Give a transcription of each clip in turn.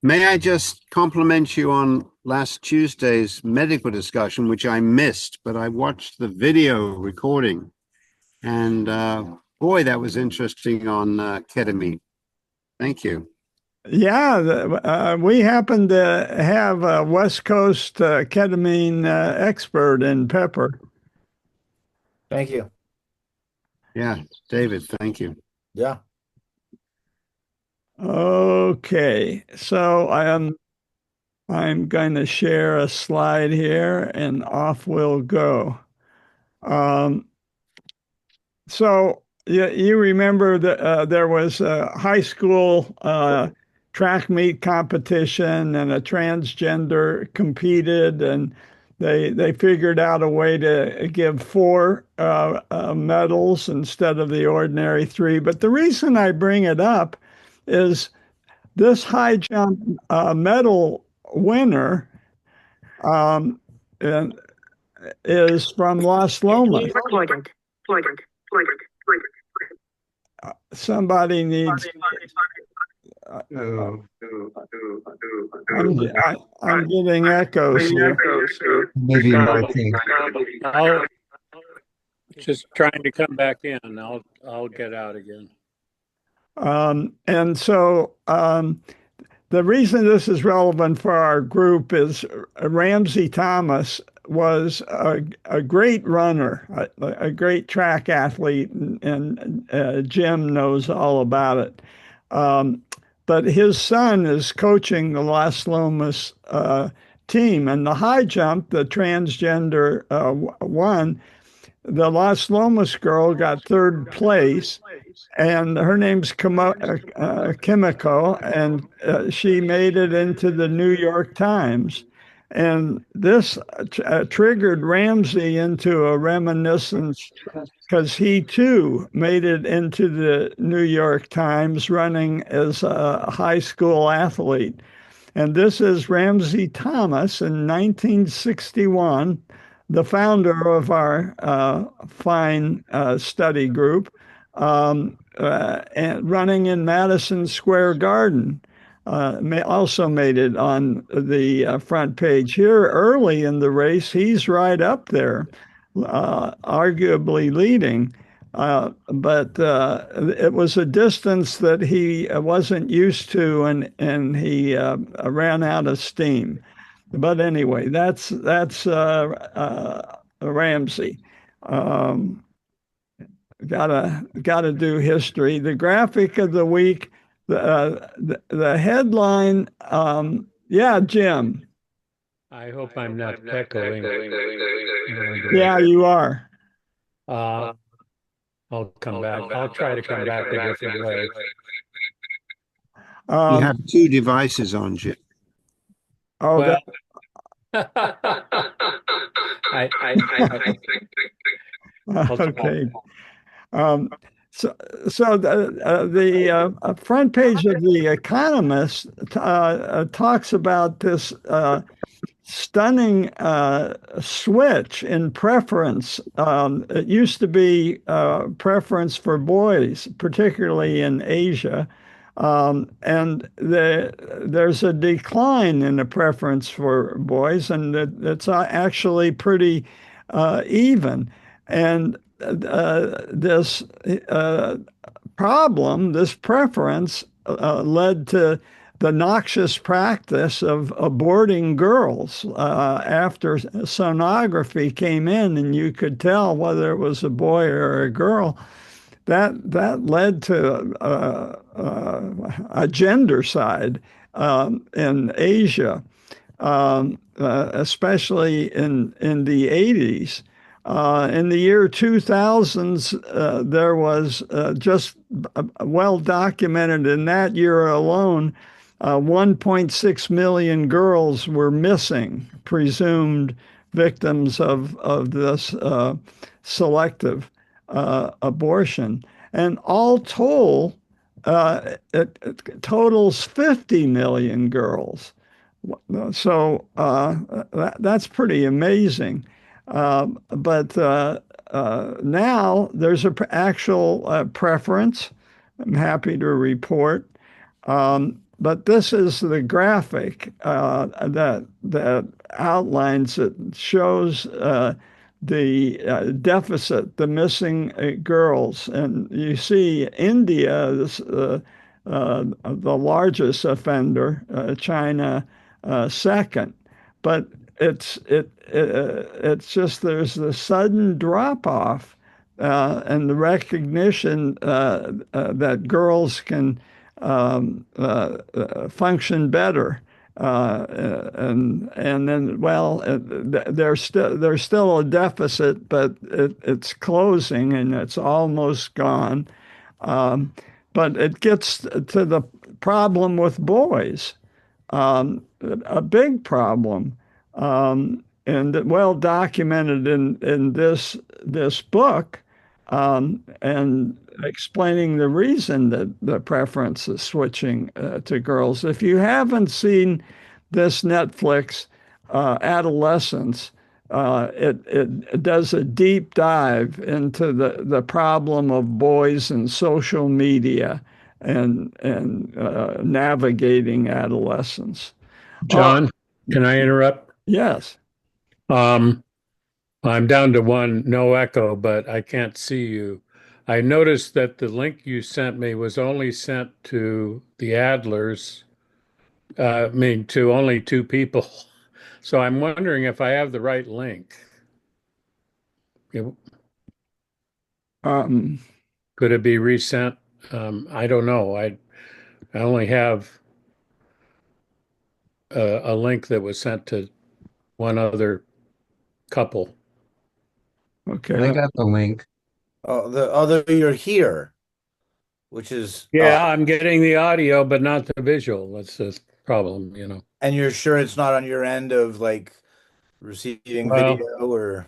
May I just compliment you on last Tuesday's medical discussion, which I missed, but I watched the video recording, and boy, that was interesting on ketamine. Thank you. Yeah, we happen to have a West Coast ketamine expert in Pepper. Thank you. Yeah, David, thank you. Yeah. Okay, so I'm going to share a slide here, and off we'll go. Um, so you remember that there was a high school track meet competition, and a transgender competed, and they figured out a way to give four medals instead of the ordinary three. But the reason I bring it up is this high jump medal winner um, and is from Las Lomas. Somebody needs. I'm getting echoes here. Maybe my thing. I'll just trying to come back in. I'll get out again. And so the reason this is relevant for our group is Ramsey Thomas was a great runner, a great track athlete, and Jim knows all about it. But his son is coaching the Las Lomas team, and the high jump, the transgender won. The Las Lomas girl got third place, and her name's Kimiko, and she made it into the New York Times. And this triggered Ramsey into a reminiscence because he too made it into the New York Times running as a high school athlete. And this is Ramsey Thomas in 1961, the founder of our fine study group, and running in Madison Square Garden. Also made it on the front page here early in the race. He's right up there, arguably leading. But it was a distance that he wasn't used to, and he ran out of steam. But anyway, that's Ramsey. Gotta do history. The graphic of the week. The headline, yeah, Jim. I hope I'm not echoing. Yeah, you are. I'll come back. I'll try to come back a different way. You have two devices on, Jim. Oh, well, okay. So the front page of The Economist talks about this stunning switch in preference. It used to be preference for boys, particularly in Asia. And there's a decline in the preference for boys, and it's actually pretty even. And this problem, this preference, led to the noxious practice of aborting girls after sonography came in, and you could tell whether it was a boy or a girl. That led to a gendercide in Asia, especially in the 80s. In the year 2000s, there was just well documented in that year alone, 1.6 million girls were missing, presumed victims of this selective abortion. And all told, it totals 50 million girls. So that's pretty amazing. But now there's an actual preference. I'm happy to report. but this is the graphic that outlines it, shows the deficit, the missing girls, and you see India is the largest offender, China second, but it's just there's the sudden drop off and the recognition that girls can function better. And then, well, there's still a deficit, but it's closing and it's almost gone. But it gets to the problem with boys, a big problem, and well documented in this book, and explaining the reason that the preference is switching to girls. If you haven't seen this Netflix Adolescence, it does a deep dive into the problem of boys and social media and navigating adolescence. John, can I interrupt? Yes. I'm down to one, no echo, but I can't see you. I noticed that the link you sent me was only sent to the Adlers, to only two people. So I'm wondering if I have the right link. Um, Could it be resent? I don't know. I only have a link that was sent to one other couple. okay. I got the link. Oh, the other you're here, which is Yeah, I'm getting the audio, but not the visual. That's the problem, you know. and you're sure it's not on your end of like receiving Well, video or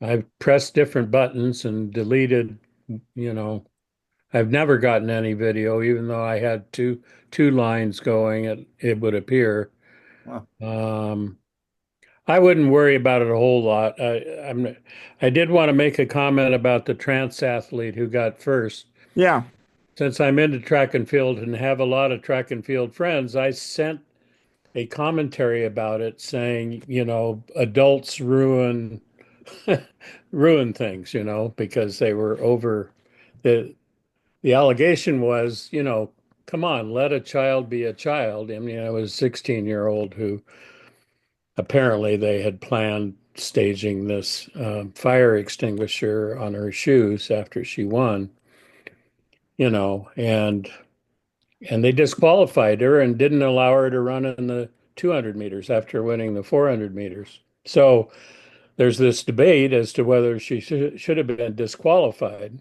I've pressed different buttons and deleted, you know. I've never gotten any video, even though I had two lines going, it would appear. well, Um, I wouldn't worry about it a whole lot. I did want to make a comment about the trans athlete who got first. Yeah. Since I'm into track and field and have a lot of track and field friends, I sent a commentary about it saying, you know, adults ruin things, you know, because they were over the allegation was, you know, come on, let a child be a child. I mean, I was a 16-year-old who apparently they had planned staging this fire extinguisher on her shoes after she won, you know, and they disqualified her and didn't allow her to run in the 200 meters after winning the 400 meters. So there's this debate as to whether she should have been disqualified.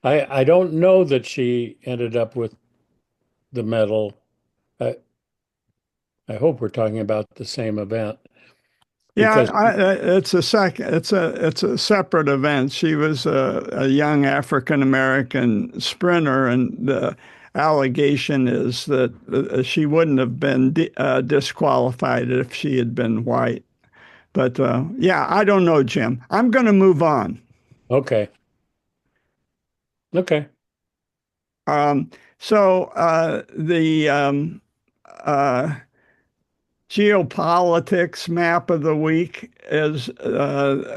I don't know that she ended up with the medal. I, I hope we're talking about the same event Yeah, because it's a separate event. She was a young African American sprinter, and the allegation is that she wouldn't have been disqualified if she had been white. But yeah, I don't know, Jim. I'm going to move on. okay. Okay. So the geopolitics map of the week is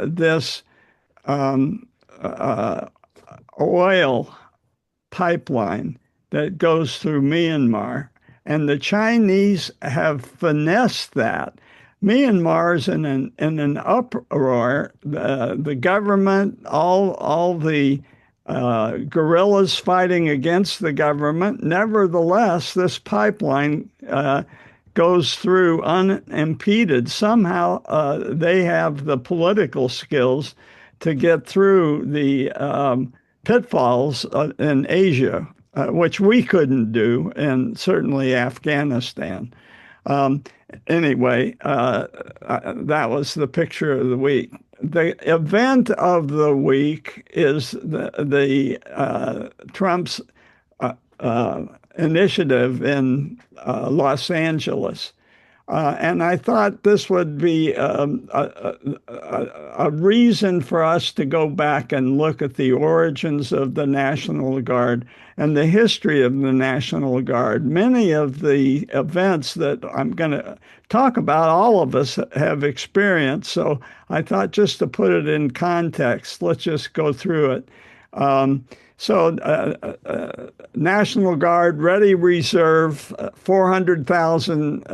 this um, uh, oil pipeline that goes through Myanmar. And the Chinese have finessed that. Myanmar's in an uproar. The government, all the guerrillas fighting against the government. Nevertheless, this pipeline goes through unimpeded. Somehow they have the political skills to get through the pitfalls in Asia, which we couldn't do, and certainly Afghanistan. Um, anyway, that was the picture of the week. The event of the week is the Trump's initiative in Los Angeles. And I thought this would be a reason for us to go back and look at the origins of the National Guard and the history of the National Guard. Many of the events that I'm going to talk about, all of us have experienced. So I thought, just to put it in context, let's just go through it. National Guard, ready reserve, 400,000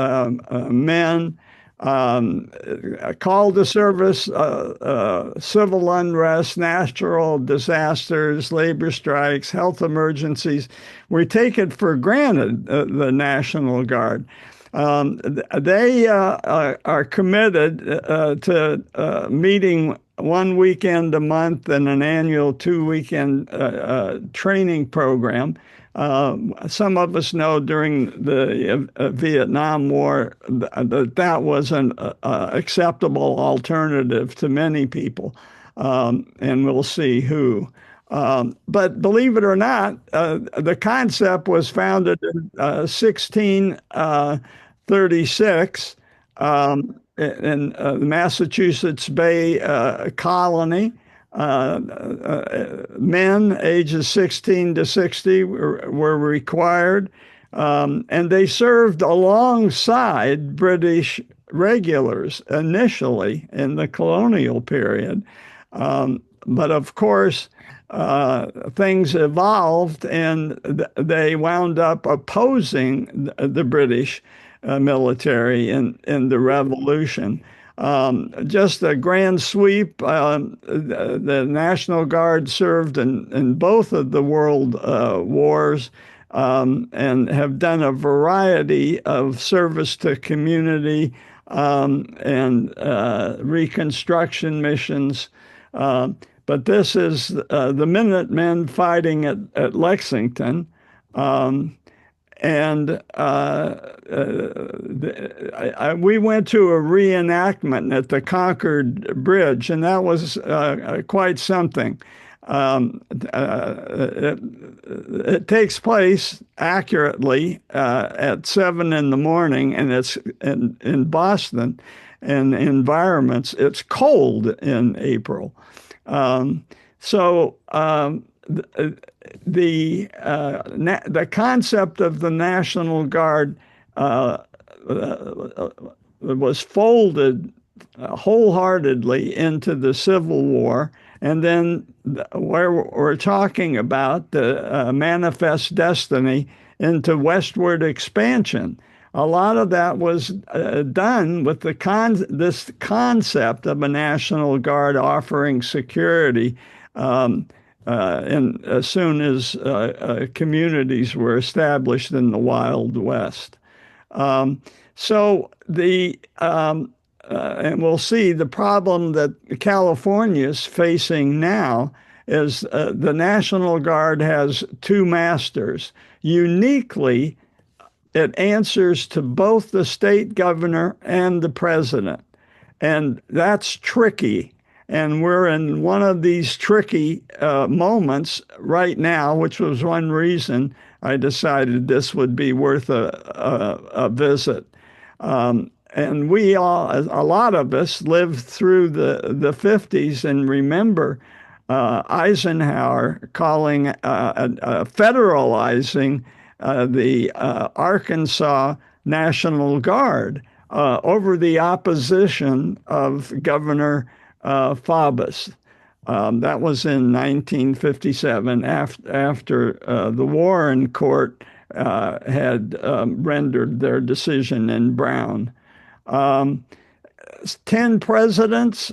men, call to service, civil unrest, natural disasters, labor strikes, health emergencies. We take it for granted, the National Guard. They are committed to meeting one weekend a month and an annual 2-weekend training program. Some of us know during the Vietnam War that was an acceptable alternative to many people, and we'll see who. But believe it or not, the concept was founded in 1636 in the Massachusetts Bay Colony. Men ages 16 to 60 were required, and they served alongside British regulars initially in the colonial period. But of course, things evolved, and they wound up opposing the British military in the Revolution. Just a grand sweep. The National Guard served in both of the world wars, and have done a variety of service to community and reconstruction missions. But this is the Minutemen fighting at Lexington. We went to a reenactment at the Concord Bridge, and that was quite something. It takes place accurately at 7 in the morning, and it's in Boston and environments. It's cold in April. The concept of the National Guard was folded wholeheartedly into the Civil War, and then where we're talking about the manifest destiny into westward expansion. A lot of that was done with this concept of a National Guard offering security. And as soon as communities were established in the Wild West. And we'll see the problem that California is facing now is the National Guard has two masters. Uniquely, it answers to both the state governor and the president. And that's tricky. And we're in one of these tricky moments right now, which was one reason I decided this would be worth a visit. And we all, a lot of us, lived through the 50s and remember Eisenhower calling federalizing the Arkansas National Guard over the opposition of Governor Faubus. That was in 1957, after the Warren Court had rendered their decision in Brown. 10 presidents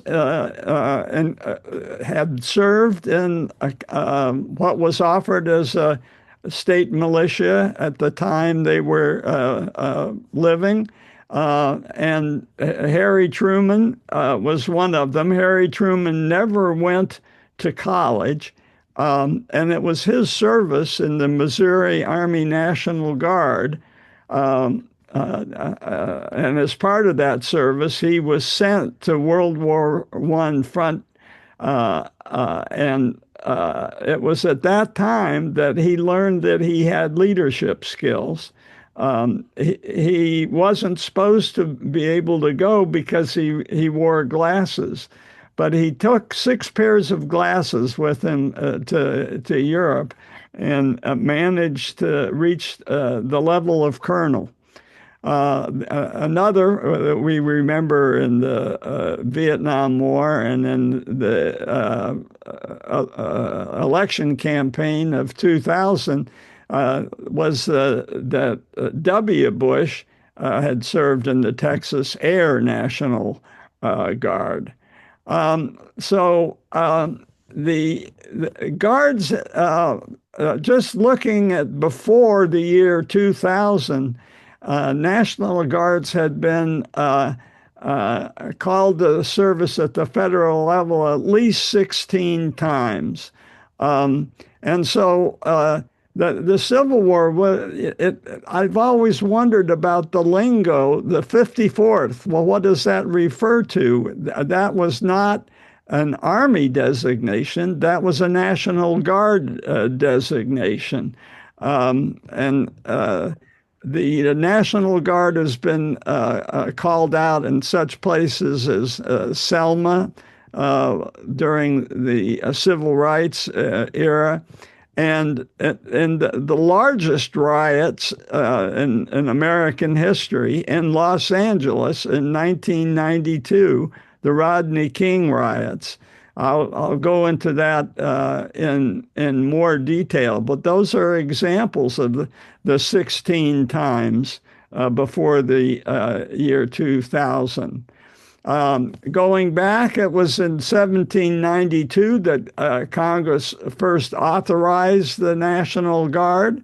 had served in what was offered as a state militia at the time they were living. And Harry Truman was one of them. Harry Truman never went to college, and it was his service in the Missouri Army National Guard. And as part of that service, he was sent to World War I front, and it was at that time that he learned that he had leadership skills. He wasn't supposed to be able to go because he wore glasses, but he took 6 pairs of glasses with him to Europe and managed to reach the level of colonel. Another we remember in the Vietnam War and in the election campaign of 2000 was that W. Bush had served in the Texas Air National Guard. The guards, just looking at before the year 2000, National Guards had been called to service at the federal level at least 16 times. And so the Civil War, I've always wondered about the lingo, the 54th. Well, what does that refer to? That was not an Army designation. That was a National Guard designation. The National Guard has been called out in such places as Selma during the civil rights era, and the largest riots in American history in Los Angeles in 1992, the Rodney King riots. I'll go into that in more detail, but those are examples of the 16 times before the year 2000. Going back, it was in 1792 that Congress first authorized the National Guard,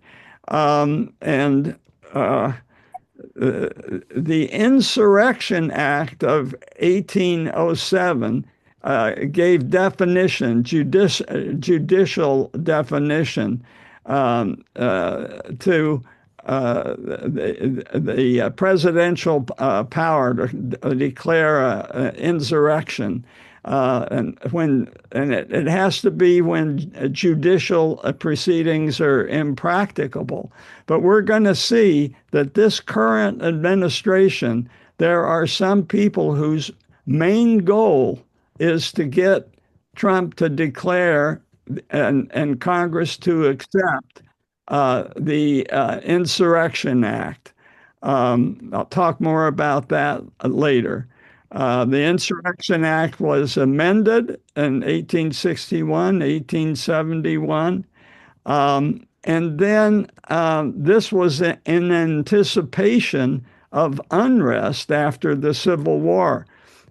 and the Insurrection Act of 1807 gave definition, judicial definition to the presidential power to declare insurrection, and it has to be when judicial proceedings are impracticable. But we're going to see that this current administration, there are some people whose main goal is to get Trump to declare and Congress to accept the Insurrection Act. I'll talk more about that later. The Insurrection Act was amended in 1861, 1871. And then this was in anticipation of unrest after the Civil War.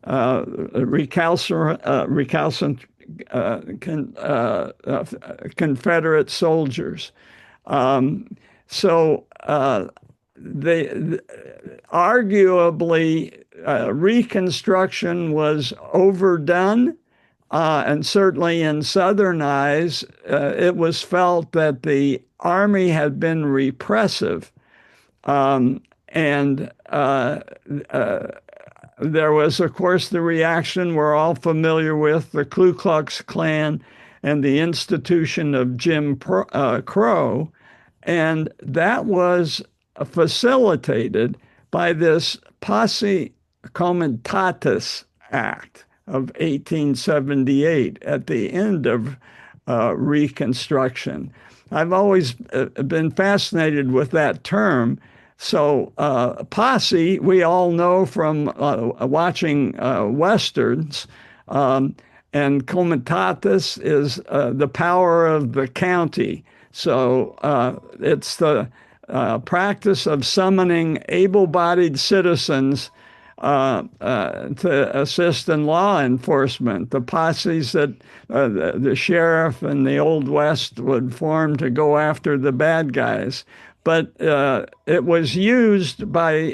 Recalcitrant Confederate soldiers. Arguably, Reconstruction was overdone, and certainly in Southern eyes, it was felt that the Army had been repressive, there was, of course, the reaction we're all familiar with, the Ku Klux Klan and the institution of Jim Crow, and that was facilitated by this Posse Comitatus Act of 1878 at the end of Reconstruction. I've always been fascinated with that term. So posse, we all know from watching Westerns, and comitatus is the power of the county. So it's the practice of summoning able-bodied citizens to assist in law enforcement. The posses that the sheriff and the Old West would form to go after the bad guys. But it was used by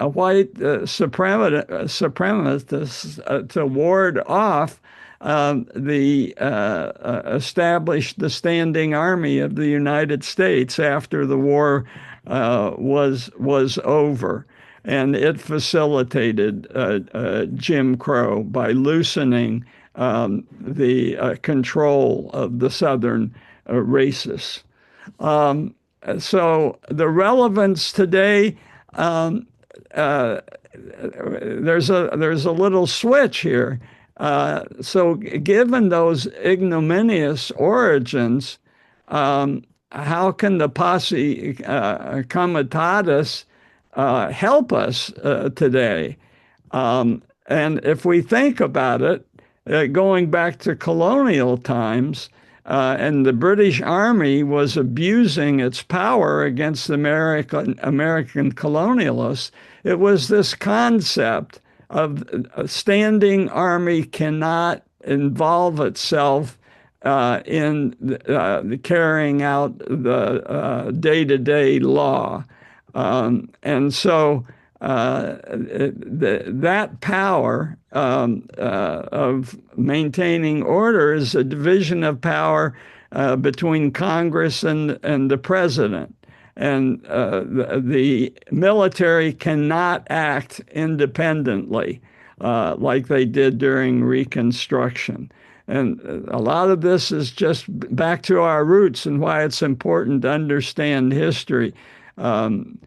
white supremacists to ward off established the standing army of the United States after the war was over. And it facilitated Jim Crow by loosening the control of the Southern racists. So the relevance today, um, uh, there's a little switch here. So given those ignominious origins, how can the posse comitatus help us today? And if we think about it, going back to colonial times, and the British Army was abusing its power against American colonialists, it was this concept of a standing army cannot involve itself in the carrying out the day-to-day law. And so that power of maintaining order is a division of power between Congress and the president. And the military cannot act independently like they did during Reconstruction. And a lot of this is just back to our roots and why it's important to understand history. The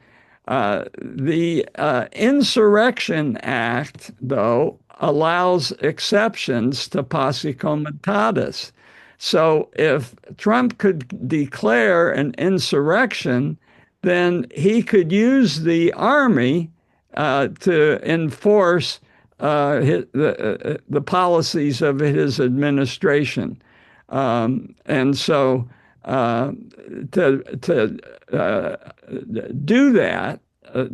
Insurrection Act, though, allows exceptions to posse comitatus. So if Trump could declare an insurrection, then he could use the army to enforce the policies of his administration. And so to do that,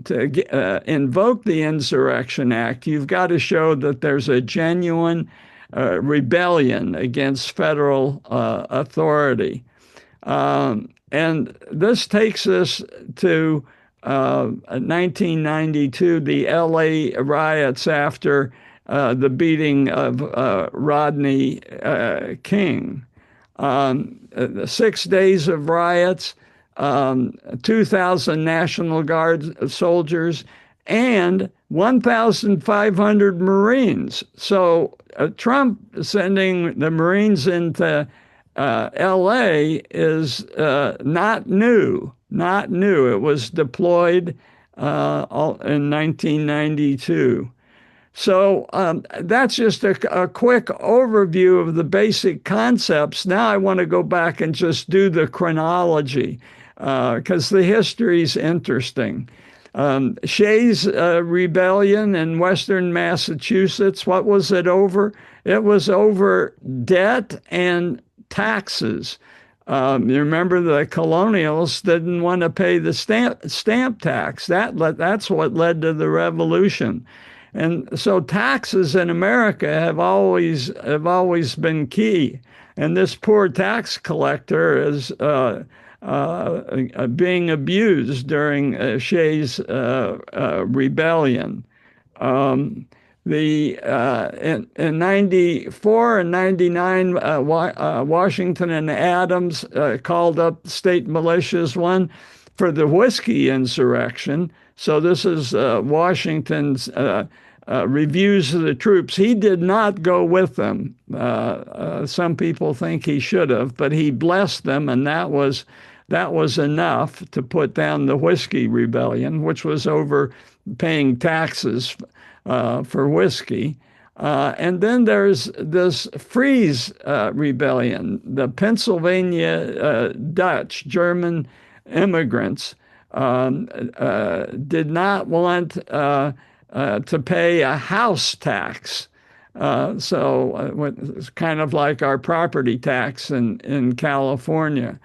to invoke the Insurrection Act, you've got to show that there's a genuine rebellion against federal authority. And this takes us to 1992, the LA riots after the beating of Rodney King. 6 days of riots, 2,000 National Guard soldiers, and 1,500 Marines. So Trump sending the Marines into LA is not new. It was deployed in 1992. So that's just a quick overview of the basic concepts. Now I want to go back and just do the chronology because the history is interesting. Shays' rebellion in Western Massachusetts, what was it over? It was over debt and taxes. You remember the colonials didn't want to pay the stamp tax. That's what led to the revolution. And so taxes in America have always been key. And this poor tax collector is being abused during Shays' rebellion. In 94 and 99, Washington and Adams called up state militias, one for the whiskey insurrection. So this is Washington's reviews of the troops. He did not go with them. Some people think he should have, but he blessed them, and that was enough to put down the whiskey rebellion, which was over paying taxes for whiskey. And then there's this Freeze rebellion. The Pennsylvania Dutch, German immigrants did not want to pay a house tax. So it's kind of like our property tax in California.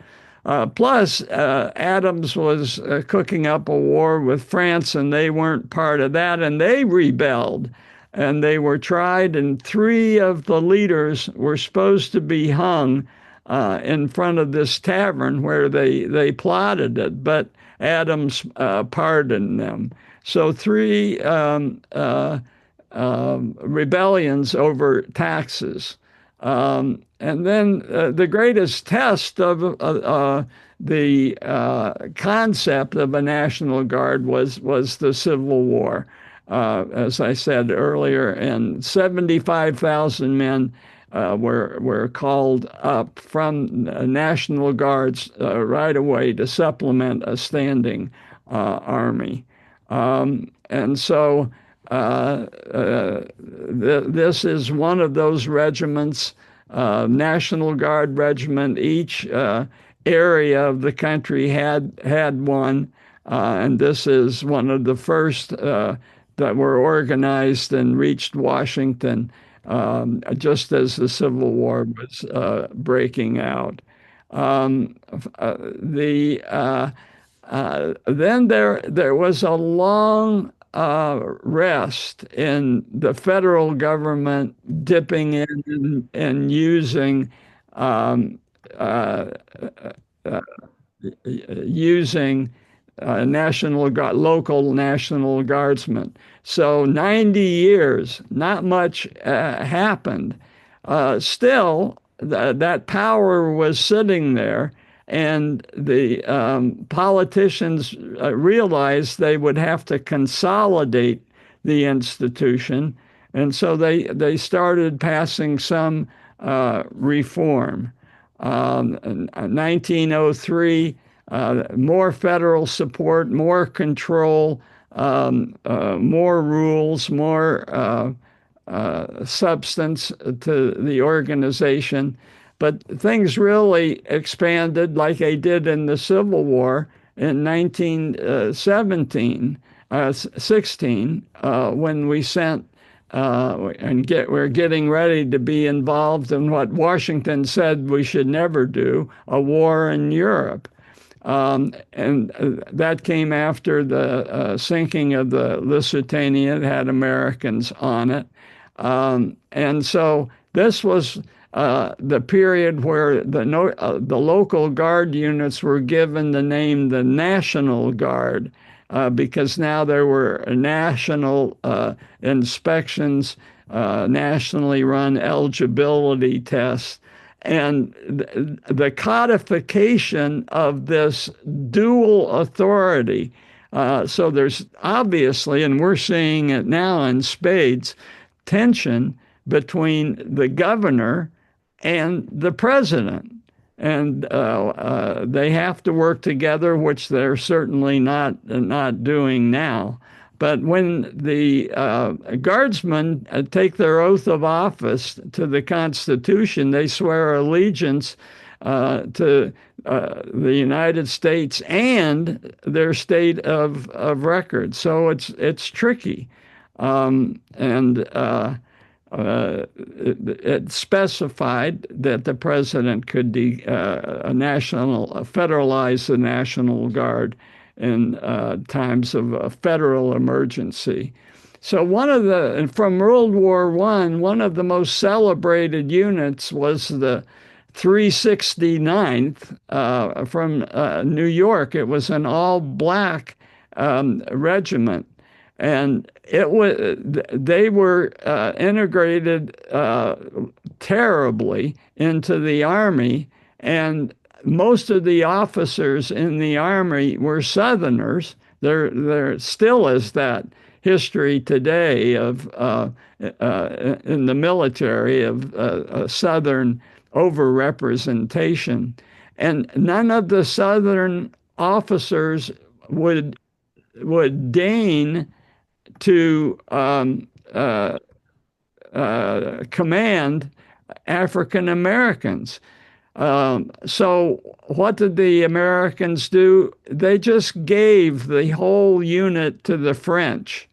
Plus, Adams was cooking up a war with France, and they weren't part of that, and they rebelled. And they were tried, and 3 of the leaders were supposed to be hung in front of this tavern where they plotted it, but Adams pardoned them. So 3 rebellions over taxes. And then the greatest test of the concept of a National Guard was the Civil War, as I said earlier, and 75,000 men were called up from National Guards right away to supplement a standing army. And so this is one of those regiments, National Guard regiment. Each area of the country had one, and this is one of the first that were organized and reached Washington just as the Civil War was breaking out. Then there was a long rest in the federal government dipping in and using um, uh, using local National Guardsmen. So 90 years, not much happened. Still, that power was sitting there, and the politicians realized they would have to consolidate the institution, and so they started passing some reform. 1903, more federal support, more control, more rules, more substance to the organization. But things really expanded like they did in the Civil War in 1916, when we sent we're getting ready to be involved in what Washington said we should never do, a war in Europe. And that came after the sinking of the Lusitania. It had Americans on it. And so this was the period where the local guard units were given the name the National Guard, because now there were national inspections, nationally run eligibility tests, and the codification of this dual authority. So there's obviously, and we're seeing it now in spades, tension between the governor and the president. And they have to work together, which they're certainly not doing now. But when the guardsmen take their oath of office to the Constitution, they swear allegiance to the United States and their state of record. So it's tricky, it specified that the president could federalize the National Guard in times of a federal emergency. So from World War I, one of the most celebrated units was the 369th from New York. It was an all-black regiment. And they were integrated terribly into the Army, and most of the officers in the Army were Southerners. There still is that history today of in the military of Southern overrepresentation, and none of the Southern officers would deign to command African Americans. So what did the Americans do? They just gave the whole unit to the French,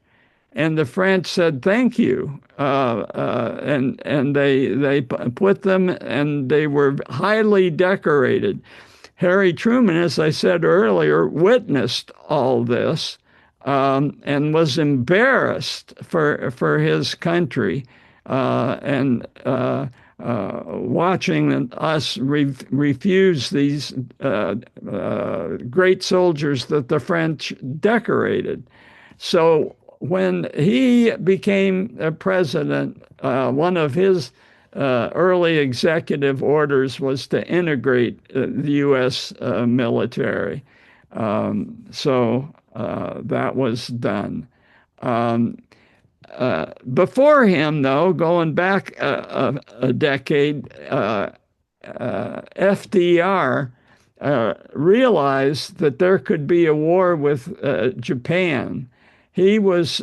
and the French said thank you, and they put them, and they were highly decorated. Harry Truman, as I said earlier, witnessed all this. And was embarrassed for his country, and watching us refuse these great soldiers that the French decorated. So when he became president, one of his early executive orders was to integrate the U.S. military. So that was done. Before him, though, going back a decade, FDR realized that there could be a war with Japan. He was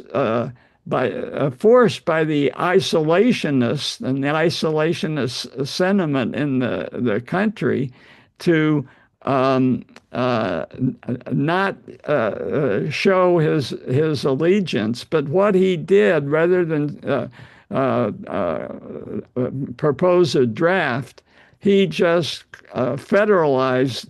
forced by the isolationists and the isolationist sentiment in the country to not show his allegiance. But what he did, rather than propose a draft, he just federalized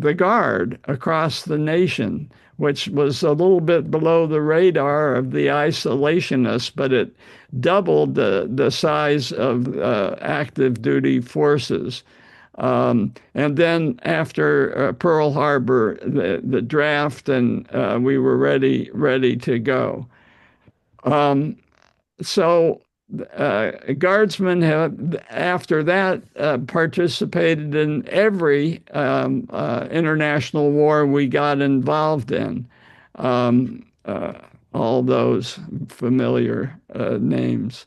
the Guard across the nation, which was a little bit below the radar of the isolationists, but it doubled the size of active duty forces. And then after Pearl Harbor, the draft, and we were ready to go. So Guardsmen have, after that, participated in every international war we got involved in. All those familiar names.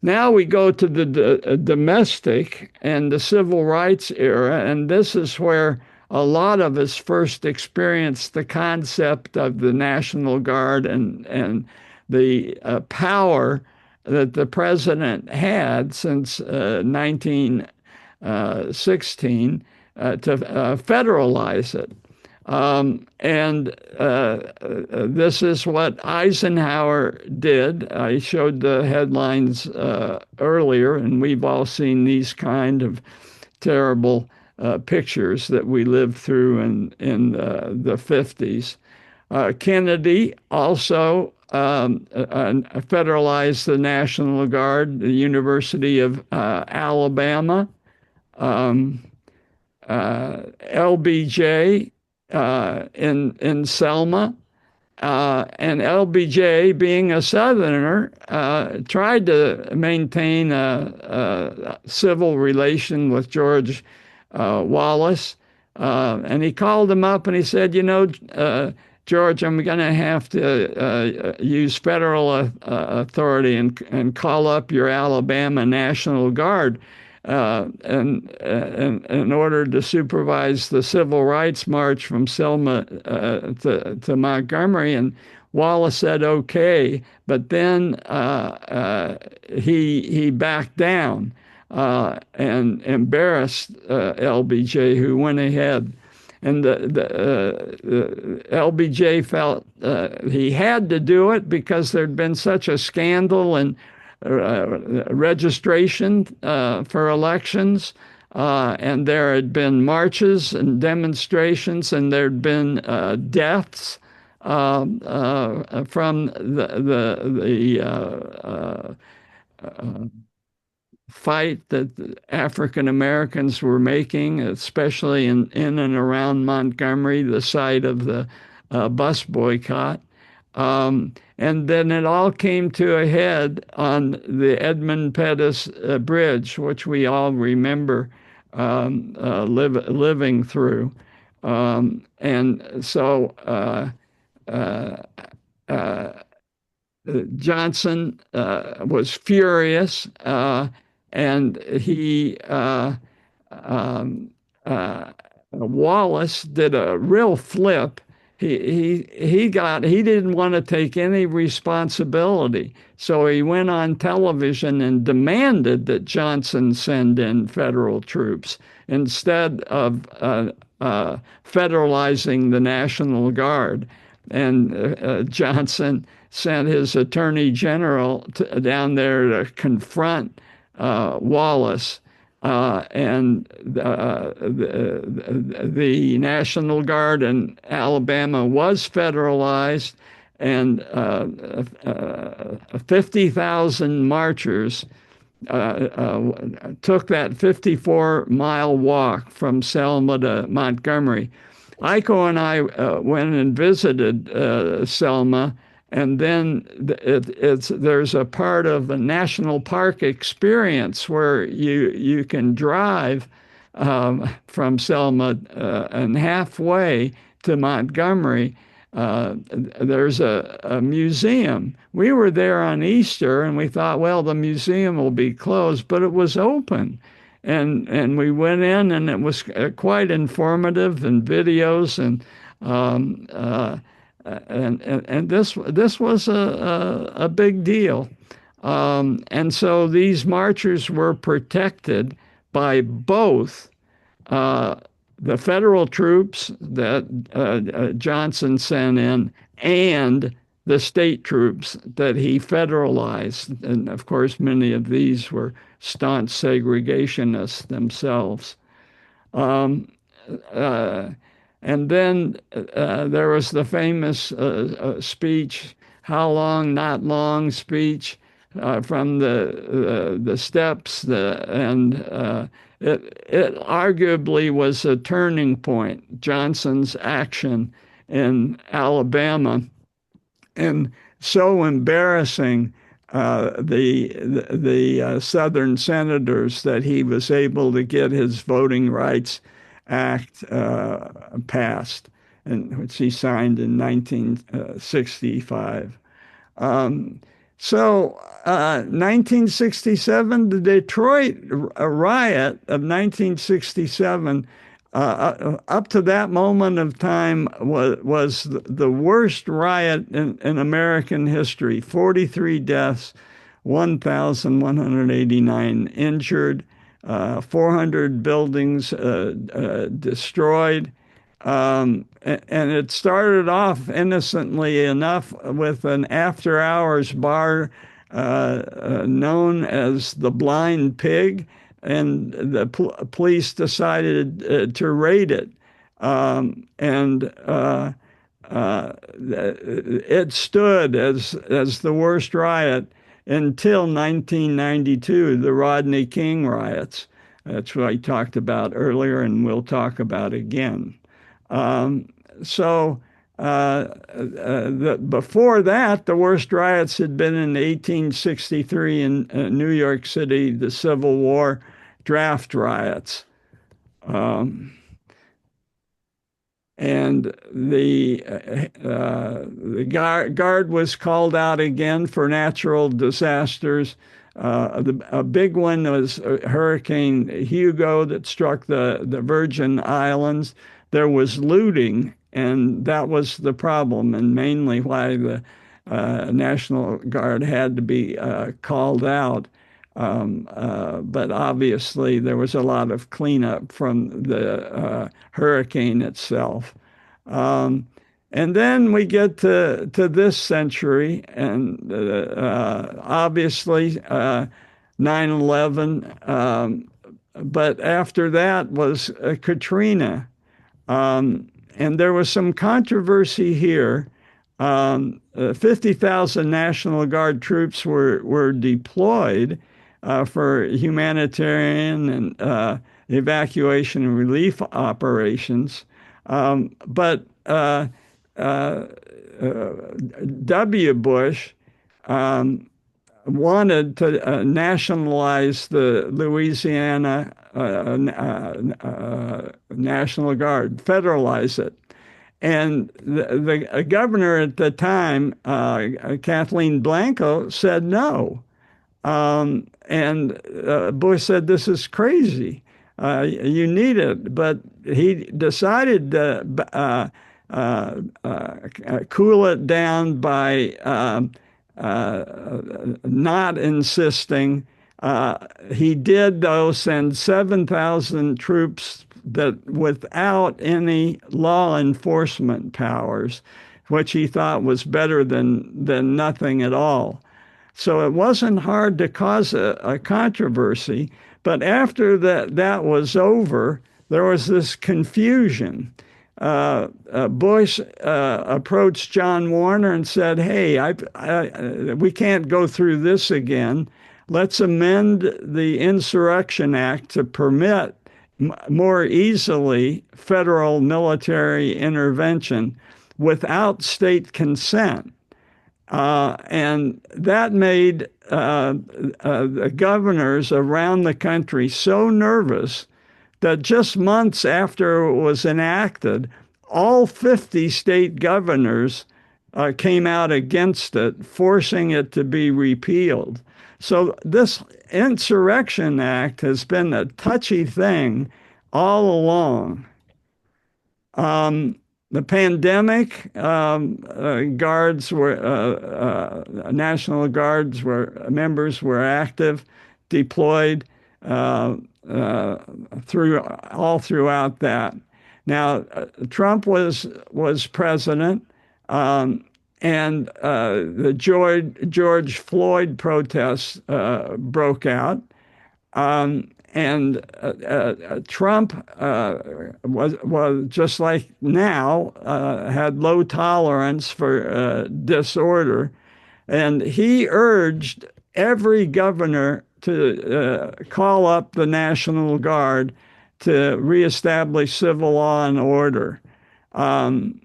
Now we go to the domestic and the civil rights era, and this is where a lot of us first experienced the concept of the National Guard and the power that the president had since 1916 to federalize it. This is what Eisenhower did. I showed the headlines earlier, and we've all seen these kind of terrible pictures that we lived through in the 50s. Kennedy also federalized the National Guard, the University of Alabama, LBJ in Selma, and LBJ, being a Southerner, tried to maintain a civil relation with George Wallace, and he called him up and he said, George, I'm going to have to use federal authority and call up your Alabama National Guard in order to supervise the Civil Rights March from Selma to Montgomery. And Wallace said, okay, but then he backed down and embarrassed LBJ, who went ahead. And the LBJ felt he had to do it because there'd been such a scandal and registration for elections, and there had been marches and demonstrations, and there'd been deaths from the fight that African Americans were making, especially in and around Montgomery, the site of the bus boycott. And then it all came to a head on the Edmund Pettus Bridge, which we all remember living through. And so Johnson was furious, and he Wallace did a real flip. He didn't want to take any responsibility, so he went on television and demanded that Johnson send in federal troops instead of federalizing the National Guard. And Johnson sent his attorney general down there to confront Wallace, and the National Guard in Alabama was federalized, and 50,000 marchers took that 54-mile walk from Selma to Montgomery. Iko and I went and visited Selma. And then there's a part of the national park experience where you can drive from Selma and halfway to Montgomery, there's a museum. We were there on Easter and we thought, well, the museum will be closed, but it was open. And we went in and it was quite informative and videos and this was a big deal. And so these marchers were protected by both the federal troops that Johnson sent in and the state troops that he federalized. And of course, many of these were staunch segregationists themselves. Uh, and then there was the famous speech, "How long, not long" speech from the steps, it arguably was a turning point. Johnson's action in Alabama, and so embarrassing the Southern senators that he was able to get his Voting Rights Act passed, which he signed in 1965. 1967, the Detroit riot of 1967, up to that moment of time, was the worst riot in American history. 43 deaths, 1,189 injured, 400 buildings destroyed. And it started off innocently enough with an after-hours bar known as the Blind Pig, and the police decided to raid it. It stood as the worst riot until 1992, the Rodney King riots. That's what I talked about earlier, and we'll talk about again. Before that, the worst riots had been in 1863 in New York City, the Civil War draft riots. And the guard was called out again for natural disasters. A big one was Hurricane Hugo that struck the Virgin Islands. There was looting, and that was the problem, and mainly why the National Guard had to be called out. But obviously, there was a lot of cleanup from the hurricane itself. And then we get to this century, and obviously 9/11. But after that was Katrina. And there was some controversy here. 50,000 National Guard troops were deployed for humanitarian and evacuation and relief operations. But W. Bush wanted to nationalize the Louisiana National Guard, federalize it. And the governor at the time, Kathleen Blanco, said no. And Bush said, "This is crazy. You need it." But he decided to cool it down by not insisting. He did, though, send 7,000 troops that without any law enforcement powers, which he thought was better than nothing at all. So it wasn't hard to cause a controversy. But after that was over, there was this confusion. Bush approached John Warner and said, "Hey, we can't go through this again. Let's amend the Insurrection Act to permit more easily federal military intervention without state consent." And that made the governors around the country so nervous that just months after it was enacted, all 50 state governors came out against it, forcing it to be repealed. So this Insurrection Act has been a touchy thing all along. The pandemic, guards were National Guards were members were active, deployed throughout that. Now, Trump was president, and the George Floyd protests broke out. And Trump was just like now had low tolerance for disorder, and he urged every governor to call up the National Guard to reestablish civil law and order. And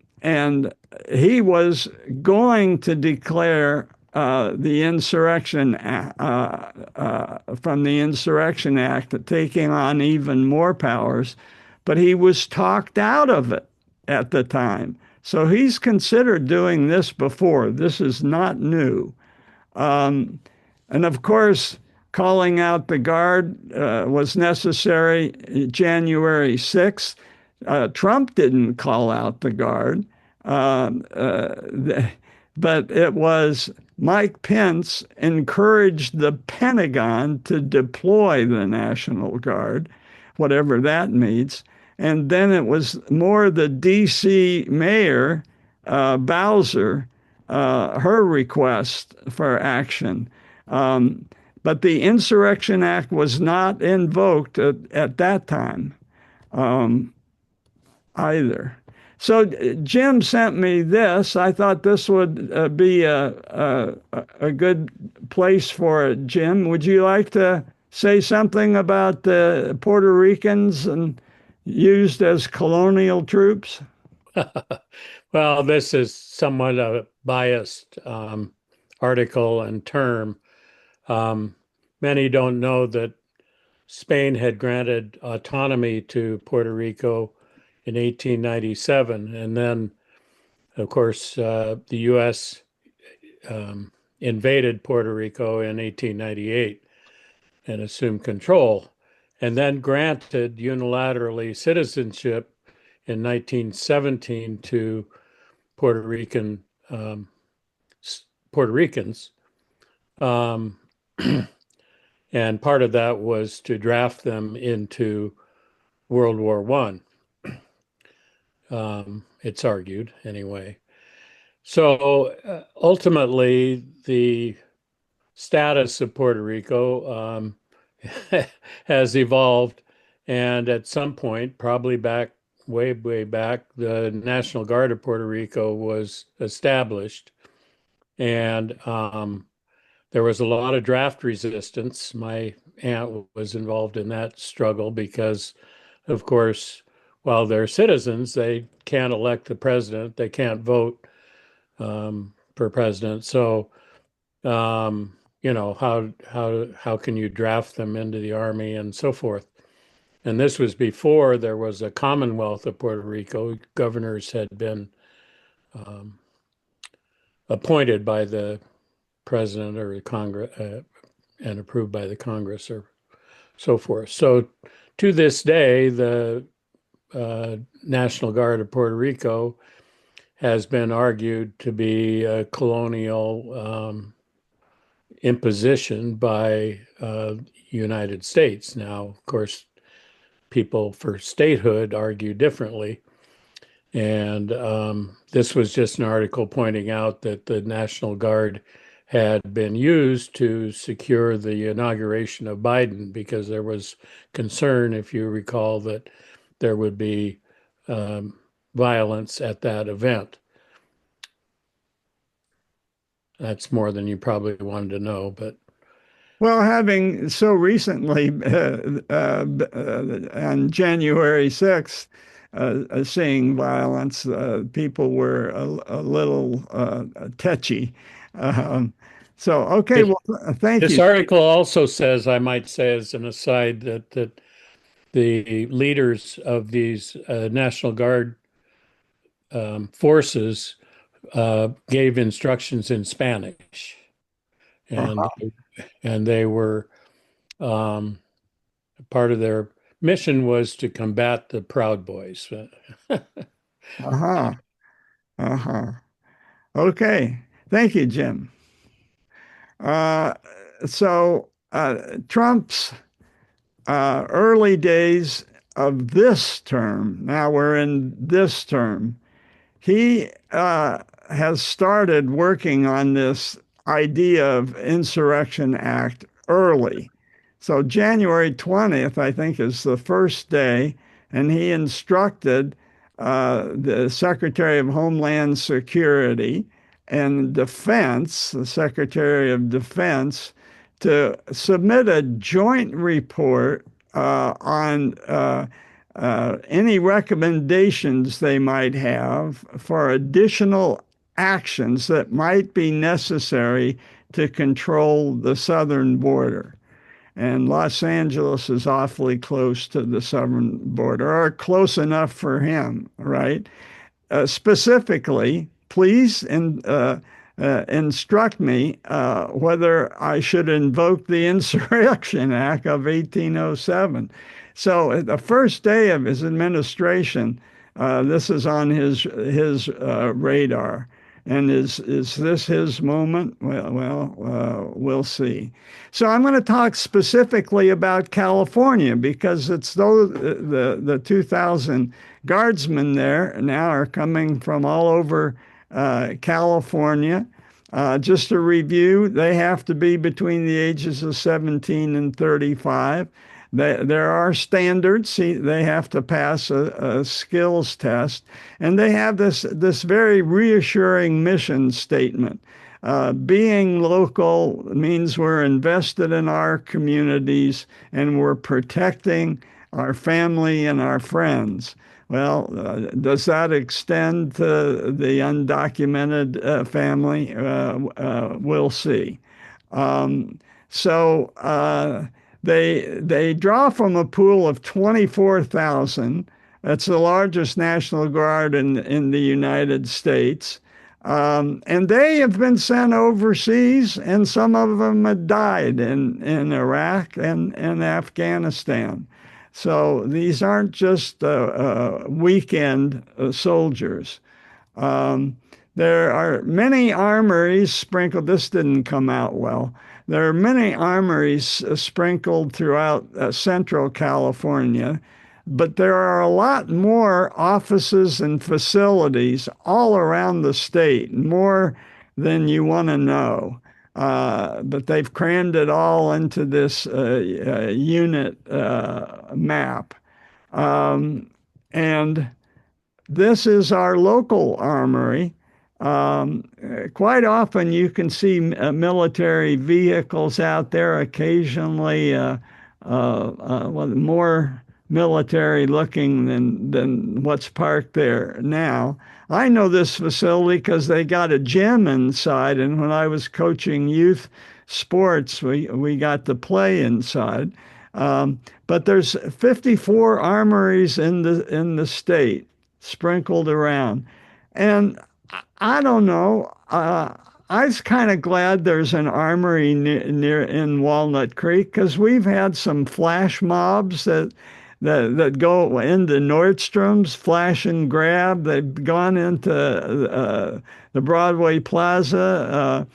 he was going to declare the insurrection from the Insurrection Act, taking on even more powers, but he was talked out of it at the time. So he's considered doing this before. This is not new. And of course, calling out the Guard was necessary January 6th. Trump didn't call out the Guard, but it was Mike Pence encouraged the Pentagon to deploy the National Guard, whatever that means. And then it was more the D.C. mayor, Bowser, her request for action. But the Insurrection Act was not invoked at that time either. So Jim sent me this. I thought this would be a good place for it. Jim, would you like to say something about the Puerto Ricans and used as colonial troops? Well, this is somewhat a biased article and term. Many don't know that Spain had granted autonomy to Puerto Rico in 1897. And then, of course, the U.S. Invaded Puerto Rico in 1898 and assumed control, and then granted unilaterally citizenship in 1917 to Puerto Ricans. And part of that was to draft them into World War I. It's argued anyway. So ultimately, the status of Puerto Rico has evolved, and at some point, probably way back, the National Guard of Puerto Rico was established, and there was a lot of draft resistance. My aunt was involved in that struggle because, of course, while they're citizens, they can't elect the president. They can't vote for president. So, how can you draft them into the army and so forth? And this was before there was a Commonwealth of Puerto Rico. Governors had been appointed by the president or the Congress and approved by the Congress or so forth. So to this day, the National Guard of Puerto Rico has been argued to be a colonial imposition by United States. Now, of course, people for statehood argue differently. And this was just an article pointing out that the National Guard had been used to secure the inauguration of Biden because there was concern, if you recall, that there would be violence at that event. That's more than you probably wanted to know, but Well, having so recently on January 6th, seeing violence, people were a little tetchy. Okay, well, thank you. This article also says, I might say as an aside, that the leaders of these National Guard forces gave instructions in Spanish, and Uh-huh. and they were part of their mission was to combat the Proud Boys. Uh-huh. Uh-huh. Okay. Thank you, Jim. Uh, Trump's early days of this term, now we're in this term, he has started working on this idea of Insurrection Act early. So January 20th, I think, is the first day, and he instructed the Secretary of Homeland Security and Defense, the Secretary of Defense, to submit a joint report on any recommendations they might have for additional actions that might be necessary to control the southern border. And Los Angeles is awfully close to the southern border, or close enough for him, right? Specifically, please instruct me whether I should invoke the Insurrection Act of 1807. So the first day of his administration, this is on his radar. And is this his moment? We'll see. So I'm going to talk specifically about California because it's those the 2,000 guardsmen there now are coming from all over California. Just to review, they have to be between the ages of 17 and 35. There are standards. They have to pass a skills test, and they have this very reassuring mission statement. Being local means we're invested in our communities and we're protecting our family and our friends. Well, does that extend to the undocumented family? We'll see. They draw from a pool of 24,000. That's the largest National Guard in the United States. And they have been sent overseas, and some of them have died in Iraq and Afghanistan. So these aren't just weekend soldiers. There are many armories sprinkled. This didn't come out well. There are many armories sprinkled throughout central California, but there are a lot more offices and facilities all around the state, more than you want to know. But they've crammed it all into this unit map. And this is our local armory. Quite often you can see military vehicles out there, occasionally more military looking than what's parked there now. I know this facility because they got a gym inside, and when I was coaching youth sports, we got to play inside. But there's 54 armories in the state sprinkled around, and I don't know. I was kind of glad there's an armory near in Walnut Creek because we've had some flash mobs that go into Nordstrom's, flash and grab. They've gone into the Broadway Plaza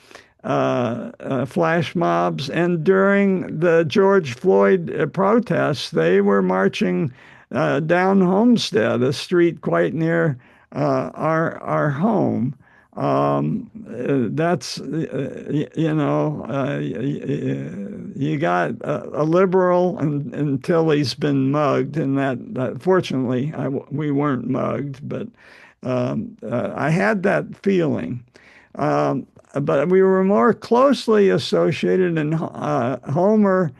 flash mobs, and during the George Floyd protests, they were marching down Homestead, a street quite near our home. That's you got a liberal until he's been mugged, and that fortunately we weren't mugged, but I had that feeling. But we were more closely associated, and Homer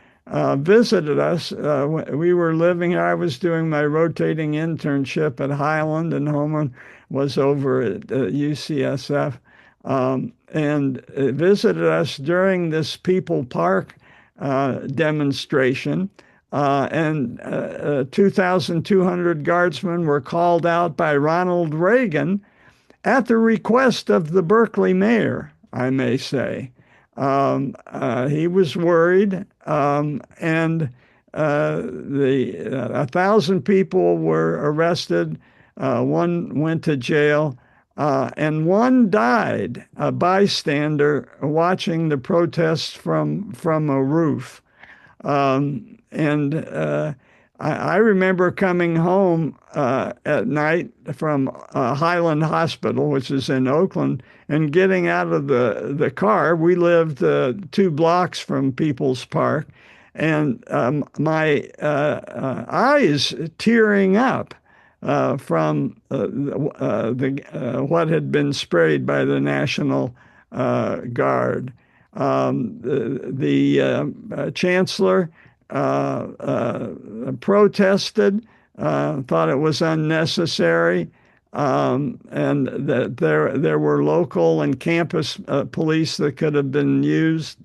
visited us. We were living, I was doing my rotating internship at Highland, and Homer was over at UCSF, and visited us during this People Park demonstration. and 2,200 guardsmen were called out by Ronald Reagan at the request of the Berkeley mayor, I may say. He was worried, and 1,000 people were arrested. One went to jail, and one died, a bystander watching the protests from a roof. I remember coming home at night from Highland Hospital, which is in Oakland, and getting out of the car. We lived 2 blocks from People's Park, and my eyes tearing up from what had been sprayed by the National Guard. The chancellor protested, thought it was unnecessary, and that there were local and campus police that could have been used,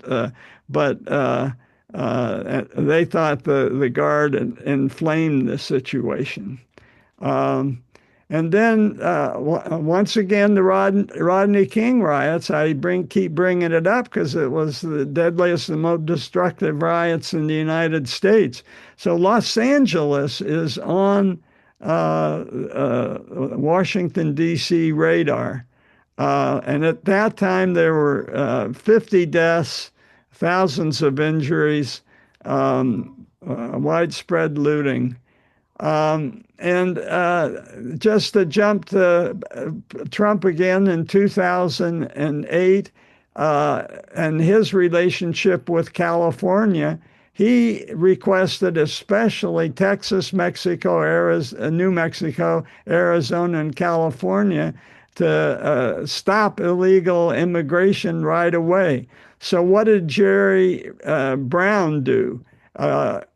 but they thought the guard inflamed the situation. And then once again, the Rodney King riots. I keep bringing it up because it was the deadliest and most destructive riots in the United States. So Los Angeles is on Washington, D.C. radar. And at that time, there were 50 deaths, thousands of injuries, widespread looting. And just to jump to Trump again in 2008 and his relationship with California, he requested especially Texas, Mexico, New Mexico, Arizona, and California to stop illegal immigration right away. So what did Jerry Brown do?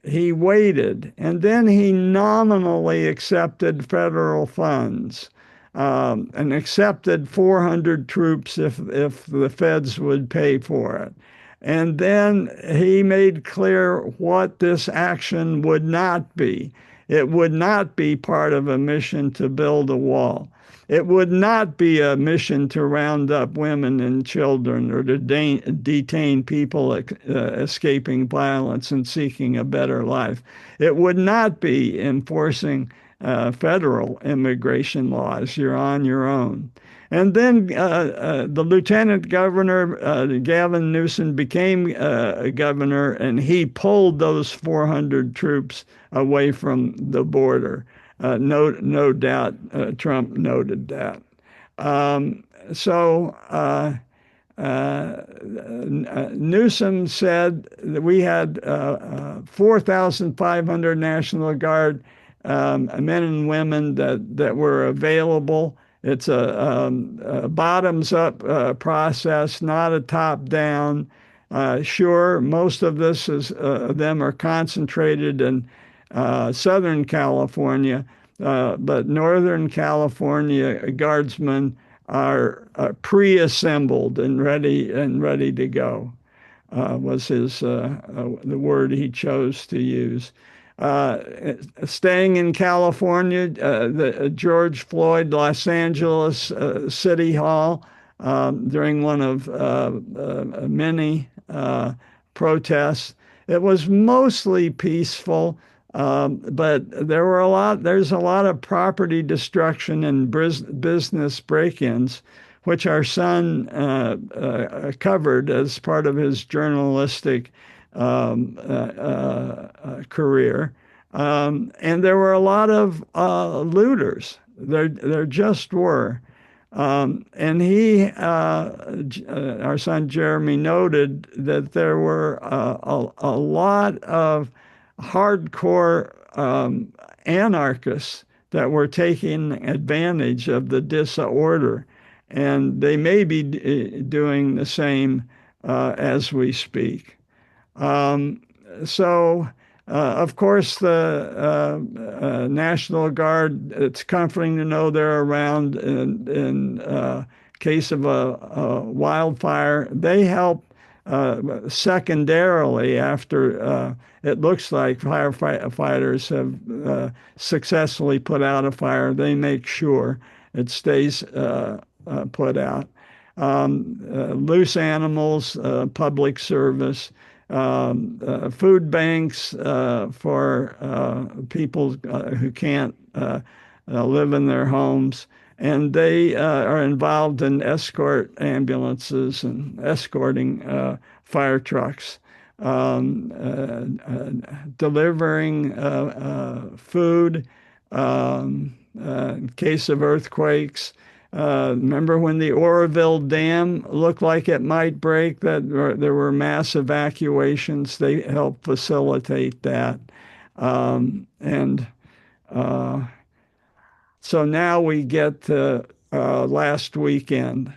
He waited, and then he nominally accepted federal funds and accepted 400 troops if the feds would pay for it. And then he made clear what this action would not be. It would not be part of a mission to build a wall. It would not be a mission to round up women and children or to detain people escaping violence and seeking a better life. It would not be enforcing federal immigration laws. You're on your own. And then the lieutenant governor, Gavin Newsom, became governor, and he pulled those 400 troops away from the border. No doubt Trump noted that. Newsom said that we had 4,500 National Guard men and women that were available. It's a bottoms-up process, not a top-down. Sure, most of them are concentrated in Southern California, but Northern California guardsmen are pre-assembled and ready to go. Was the word he chose to use. Staying in California, the George Floyd Los Angeles City Hall during one of many protests. It was mostly peaceful, but there's a lot of property destruction and business break-ins, which our son covered as part of his journalistic career. And there were a lot of looters. There just were. And our son Jeremy, noted that there were a lot of hardcore anarchists that were taking advantage of the disorder, and they may be doing the same as we speak. Of course, the National Guard, it's comforting to know they're around in case of a wildfire. They help secondarily, after it looks like firefighters have successfully put out a fire, they make sure it stays put out. Loose animals, public service, food banks for people who can't live in their homes. And they are involved in escort ambulances and escorting fire trucks, delivering food in case of earthquakes. Remember when the Oroville Dam looked like it might break, that there were mass evacuations? They helped facilitate that. And so now we get to last weekend.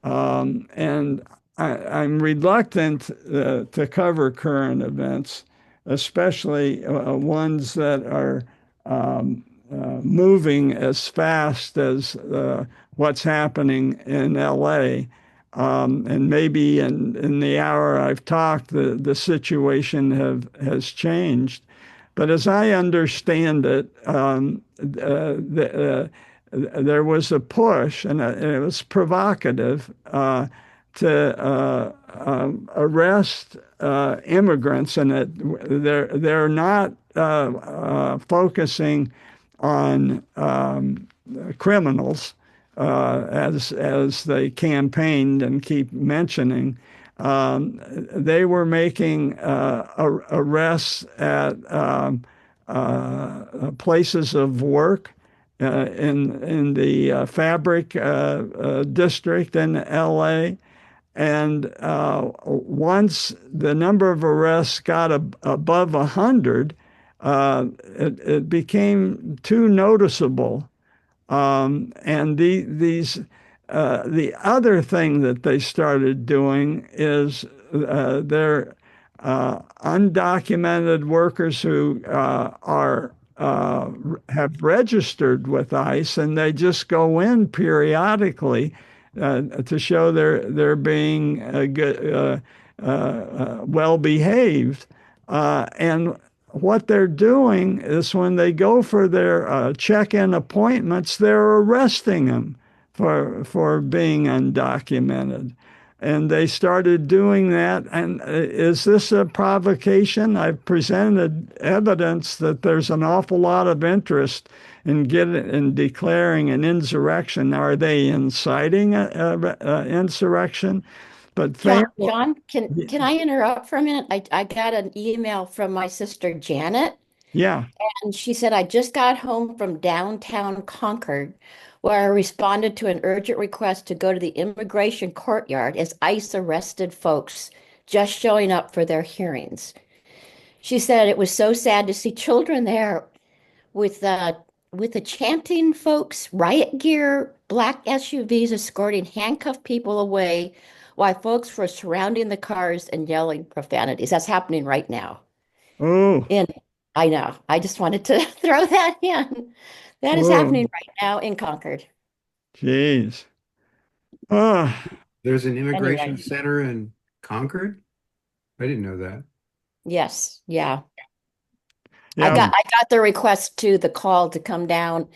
And I'm reluctant to cover current events, especially ones that are moving as fast as what's happening in LA. And maybe in the hour I've talked, the situation has changed. But as I understand it, there was a push, and it was provocative, to arrest immigrants, and they're not focusing on criminals as they campaigned and keep mentioning. They were making arrests at places of work in the fabric district in LA. And once the number of arrests got above 100, it became too noticeable. And the other thing that they started doing is they're undocumented workers who have registered with ICE, and they just go in periodically to show they're being well behaved. And what they're doing is when they go for their check-in appointments, they're arresting them for being undocumented. And they started doing that. And is this a provocation? I've presented evidence that there's an awful lot of interest in declaring an insurrection. Now, are they inciting an insurrection? But John, can I interrupt for a minute? I got an email from my sister Janet, yeah. and she said, I just got home from downtown Concord, where I responded to an urgent request to go to the immigration courtyard as ICE arrested folks just showing up for their hearings. She said it was so sad to see children there with the chanting folks, riot gear, black SUVs escorting handcuffed people away while folks were surrounding the cars and yelling profanities. That's happening right now. Oh. I know. I just wanted to throw that in. That is happening right now in Concord. Jeez. Oh. There's an immigration Anyway. center in Concord? I didn't know that. Yes. Yeah. Yeah. I got the request to the call to come down.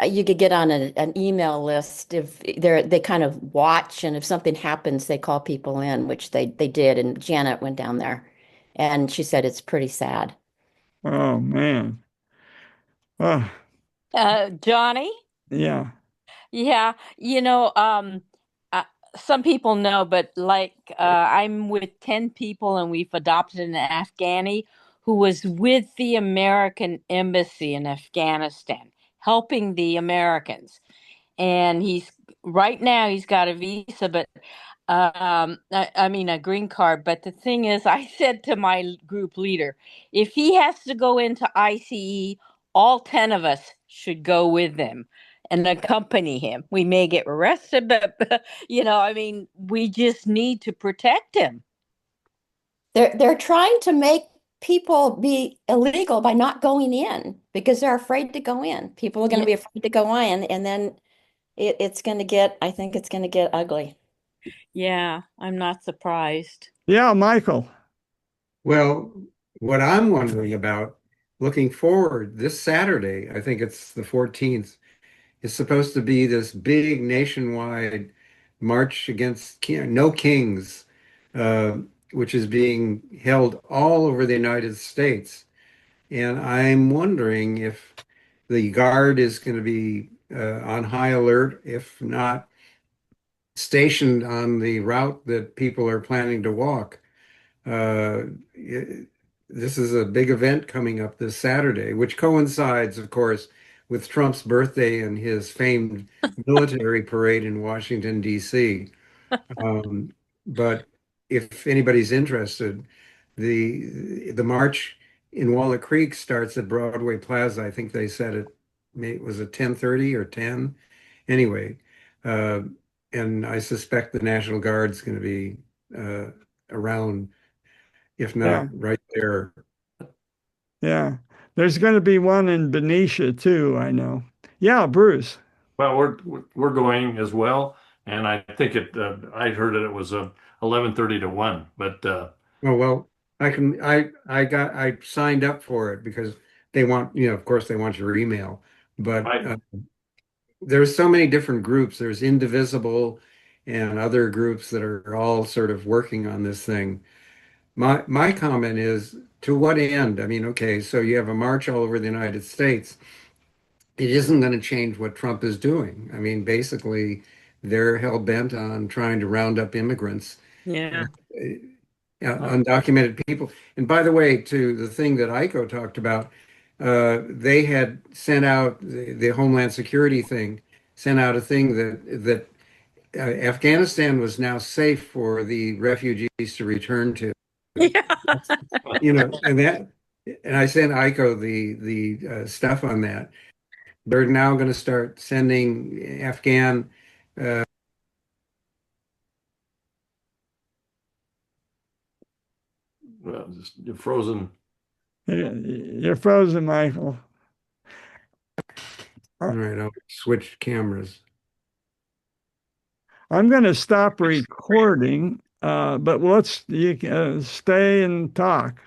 You could get on an email list if they kind of watch, and if something happens, they call people in, which they did. And Janet went down there, and she said it's pretty sad. Oh, man. Oh, Johnny? yeah. Yeah, some people know, but I'm with 10 people and we've adopted an Afghani who was with the American embassy in Afghanistan, helping the Americans. And right now he's got a visa, but I mean a green card. But the thing is, I said to my group leader, if he has to go into ICE, all 10 of us should go with him and accompany him. We may get arrested, but I mean, we just need to protect him. They're trying to make people be illegal by not going in because they're afraid to go in. People are going to be afraid to go in, and then I think it's going to get ugly. Yeah, I'm not surprised. Yeah, Michael. Well, what I'm wondering about, looking forward, this Saturday, I think it's the 14th, is supposed to be this big nationwide march against no kings, uh, which is being held all over the United States. And I'm wondering if the Guard is going to be on high alert, if not stationed on the route that people are planning to walk. Uh, it- this is a big event coming up this Saturday, which coincides, of course, with Trump's birthday and his famed military parade in Washington, D.C. Um, but if anybody's interested, the march in Walnut Creek starts at Broadway Plaza. I think they said it was at 10:30 or 10. Anyway, uh, and I suspect the National Guard's going to be around, if Yeah, not right there. yeah. There's going to be one in Benicia too, I know. Yeah, Bruce. Well, we're going as well, and I think I heard that it was 11:30 to 1, but Oh, well, I signed up for it because they want, of course they want your email, but I there's so many different groups. There's Indivisible and other groups that are all sort of working on this thing. My comment is, to what end? I mean, okay, so you have a march all over the United States. It isn't going to change what Trump is doing. I mean, basically, they're hell bent on trying to round up immigrants, Yeah. undocumented people. And by the way, to the thing that Iko talked about, they had sent out the Homeland Security thing, sent out a thing that Afghanistan was now safe for the refugees to return to. Yeah. And I sent Iko the stuff on that. They're now going to start sending Afghan. you're frozen. You're frozen, Michael. All right, I'll switch cameras. I'm going to stop recording, but you stay and talk.